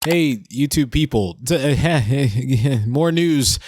Hey, YouTube people, more news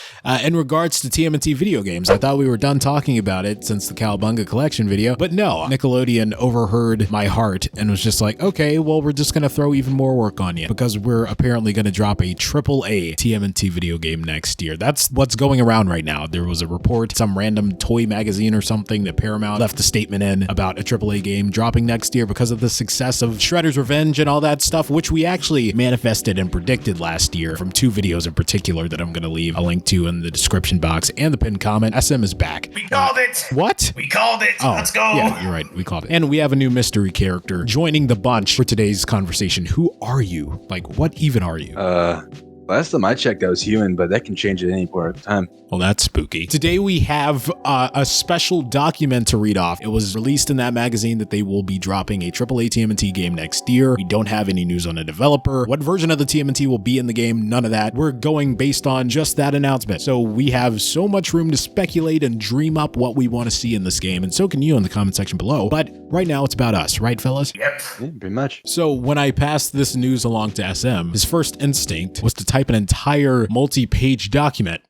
in regards to TMNT video games. I thought we were done talking about it since the Cowabunga collection video, but no, Nickelodeon overheard my heart and was just like, okay, well, we're just going to throw even more work on you because we're apparently going to drop a AAA TMNT video game next year. That's what's going around right now. There was a report, some random toy magazine or something that Paramount left a statement in about a AAA game dropping next year because of the success of Shredder's Revenge and all that stuff, which we actually manifested and predicted last year from two videos in particular that I'm going to leave a link to in the description box and the pinned comment. SM is back. We called it. What? We called it. Oh, let's go. Yeah, you're right. We called it. And we have a new mystery character joining the bunch for today's conversation. Who are you? Like, what even are you? Last time I checked, I was human, but that can change at any point in time. Well, that's spooky. Today we have a special document to read off. It was released in that magazine that they will be dropping a AAA TMNT game next year. We don't have any news on a developer. What version of the TMNT will be in the game? None of that. We're going based on just that announcement. So we have so much room to speculate and dream up what we want to see in this game, and so can you in the comment section below. But right now it's about us, right, fellas? Yep. Yeah, pretty much. So when I passed this news along to SM, his first instinct was to type an entire multi-page document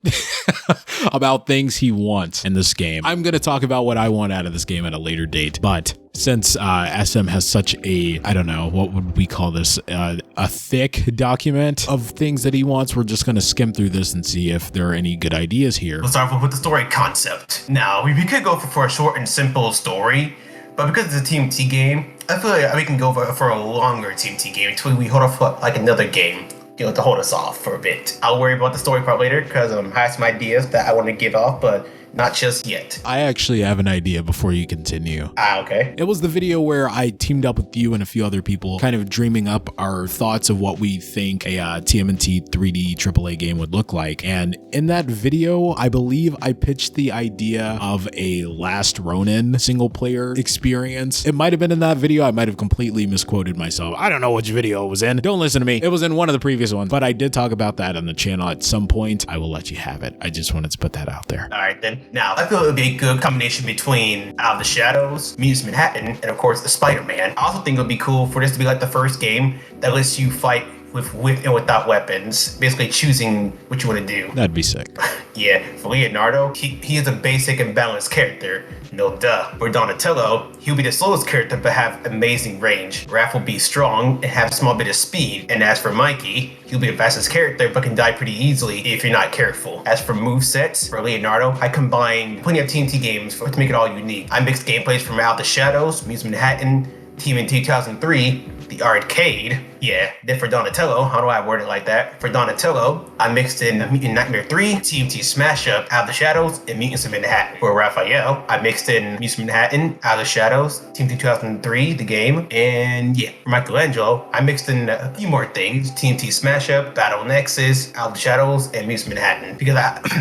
about things he wants in this game. I'm going to talk about what I want out of this game at a later date, but since SM has such a, I don't know, what would we call this, a thick document of things that he wants, we're just going to skim through this and see if there are any good ideas here. Let's start with the story concept. Now, we could go for a short and simple story, but because it's a TMT game, I feel like we can go for a longer TMT game until we hold off for like another game, you know, to hold us off for a bit. I'll worry about the story part later because I have some ideas that I want to give off, but not just yet. I actually have an idea before you continue. Okay. It was the video where I teamed up with you and a few other people, kind of dreaming up our thoughts of what we think a TMNT 3D AAA game would look like. And in that video, I believe I pitched the idea of a Last Ronin single player experience. It might have been in that video. I might have completely misquoted myself. I don't know which video it was in. Don't listen to me. It was in one of the previous ones, but I did talk about that on the channel at some point. I will let you have it. I just wanted to put that out there. All right, then. Now, I feel it would be a good combination between Out of the Shadows, Mutants Manhattan, and of course, the Spider-Man. I also think it would be cool for this to be like the first game that lets you fight with and without weapons, basically choosing what you want to do. That'd be sick. Yeah, for Leonardo, he is a basic and balanced character. No duh. For Donatello, he'll be the slowest character but have amazing range. Raph will be strong and have a small bit of speed. And as for Mikey, he'll be the fastest character but can die pretty easily if you're not careful. As for movesets, for Leonardo, I combined plenty of TNT games to make it all unique. I mixed gameplays from Out of the Shadows, Mutants Manhattan, TMNT 2003, the arcade. Yeah, then for Donatello, how do I word it like that? For Donatello, I mixed in Mutant Nightmare 3, TMT Smash Up, Out of the Shadows, and Mutants of Manhattan. For Raphael, I mixed in Mutants of Manhattan, Out of the Shadows, TMT 2003, the game, and yeah, for Michelangelo, I mixed in a few more things, TMT Smash Up, Battle Nexus, Out of the Shadows, and Mutants of Manhattan. Because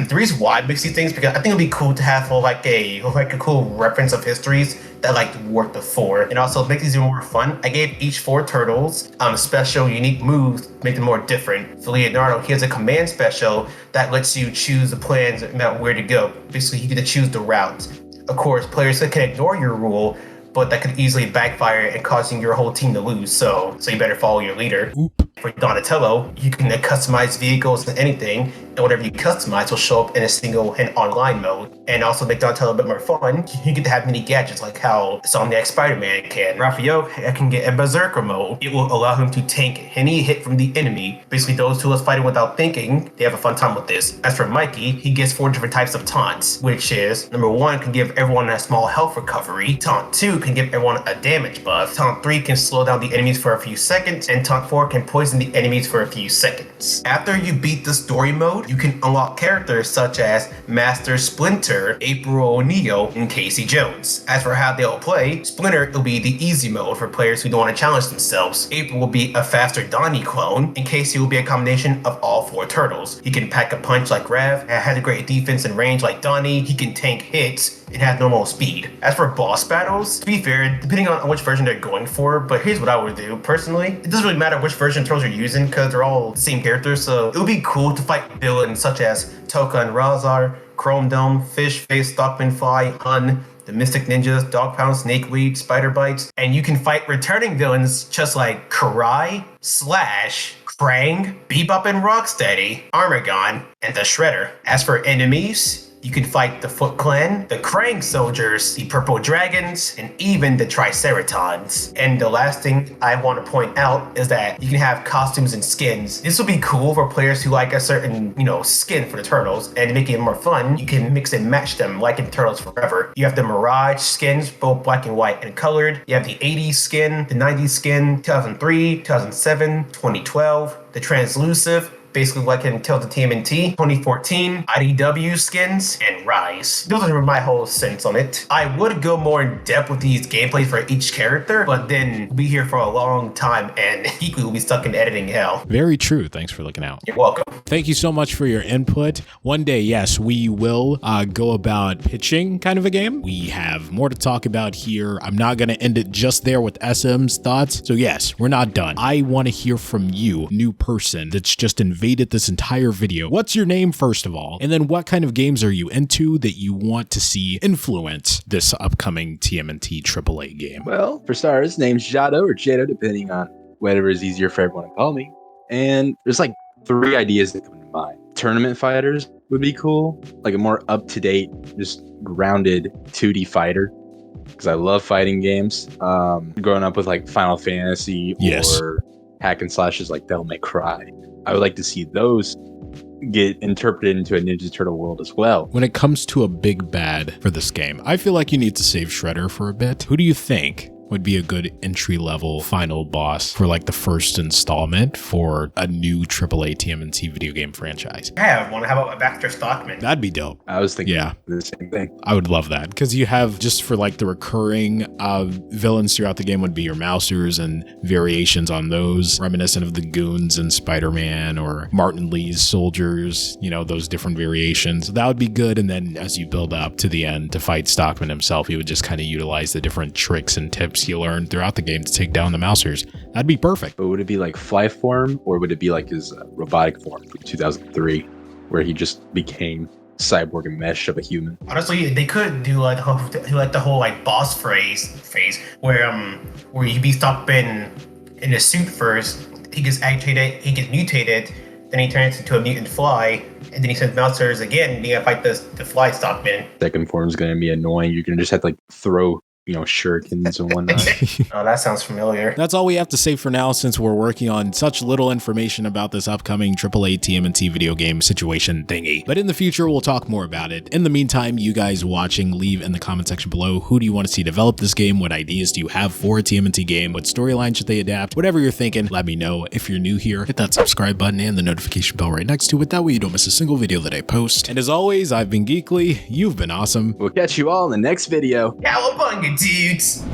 the reason why I mix these things, because I think it'd be cool to have like a cool reference of histories that like worked before, and also make these even more fun. I gave each 4 turtles special unique moves to make them more different. For Leonardo, he has a command special that lets you choose the plans about where to go. Basically, you get to choose the routes. Of course, players can ignore your rule, but that could easily backfire and causing your whole team to lose. So you better follow your leader. Oop. For Donatello, you can customize vehicles and anything, and whatever you customize will show up in a single and online mode. And also make Donatello a bit more fun, you get to have mini gadgets like how Insomniac Spider-Man can. Raphael can get a Berserker mode. It will allow him to tank any hit from the enemy. Basically, those who are fighting without thinking, they have a fun time with this. As for Mikey, he gets 4 different types of taunts, which is, number 1 can give everyone a small health recovery, taunt 2 can give everyone a damage buff, taunt 3 can slow down the enemies for a few seconds, and taunt 4 can poison the enemies for a few seconds. After you beat the story mode, you can unlock characters such as Master Splinter, April O'Neil, and Casey Jones. As for how they'll play, Splinter will be the easy mode for players who don't want to challenge themselves. April will be a faster Donnie clone, and Casey will be a combination of all 4 turtles. He can pack a punch like Raph, has a great defense and range like Donnie, he can tank hits, and has normal speed. As for boss battles, to be fair, depending on which version they're going for, but here's what I would do personally. It doesn't really matter which version of turtles you're using because they're all the same characters, so it would be cool to fight villains such as Toka and Razar, Chrome Dome, Fish Face, Stockman Fly, Hun, the Mystic Ninjas, Dog Pound, Snakeweed, Spider Bites, and you can fight returning villains just like Karai, Slash, Krang, Bebop and Rocksteady, Armagon, and the Shredder. As for enemies, you can fight the Foot Clan, the Krang Soldiers, the Purple Dragons, and even the Triceratons. And the last thing I want to point out is that you can have costumes and skins. This will be cool for players who like a certain, skin for the Turtles, and making it more fun, you can mix and match them like in Turtles Forever. You have the Mirage skins, both black and white and colored. You have the 80s skin, the 90s skin, 2003, 2007, 2012, the Translusive, basically like in Tales of TMNT, 2014, IDW skins, and Rise. Those are my whole sense on it. I would go more in depth with these gameplays for each character, but then we'll be here for a long time and equally will be stuck in editing hell. Very true. Thanks for looking out. You're welcome. Thank you so much for your input. One day, yes, we will go about pitching kind of a game. We have more to talk about here. I'm not going to end it just there with SM's thoughts. So yes, we're not done. I want to hear from you, new person that's just invaded this entire video. What's your name, first of all? And then what kind of games are you into that you want to see influence this upcoming TMNT AAA game? Well, for starters, name's Jado or Jado, depending on whatever is easier for everyone to call me. And there's like 3 ideas that come to mind. Tournament fighters would be cool, like a more up-to-date, just grounded 2D fighter, because I love fighting games. Growing up with like Final Fantasy or hack and slashes like Devil May Cry, I would like to see those get interpreted into a Ninja Turtle world as well. When it comes to a big bad for this game, I feel like you need to save Shredder for a bit. Who do you think would be a good entry-level final boss for like the first installment for a new AAA TMNT video game franchise? I have one. How about Baxter Stockman? That'd be dope. I was thinking the same thing. I would love that, because you have, just for like the recurring villains throughout the game would be your Mousers and variations on those, reminiscent of the Goons in Spider-Man or Martin Lee's soldiers, those different variations. That would be good. And then as you build up to the end to fight Stockman himself, you would just kind of utilize the different tricks and tips you learn throughout the game to take down the Mousers. That'd be perfect. But would it be like fly form, or would it be like his robotic form from 2003, where he just became cyborg and mesh of a human? Honestly, they could do like the whole like boss phase where you be stuck in a suit first. He gets activated, he gets mutated, then he turns into a mutant fly, and then he sends Mousers again, and you gotta fight the fly Stockman. Second form is gonna be annoying. You're gonna just have to like throw shurikens and whatnot. Oh, that sounds familiar. That's all we have to say for now, since we're working on such little information about this upcoming AAA TMNT video game situation thingy. But in the future, we'll talk more about it. In the meantime, you guys watching, leave in the comment section below, who do you want to see develop this game? What ideas do you have for a TMNT game? What storyline should they adapt? Whatever you're thinking, let me know. If you're new here, hit that subscribe button and the notification bell right next to it. That way you don't miss a single video that I post. And as always, I've been Geekly. You've been awesome. We'll catch you all in the next video. Cowabunga, dudes!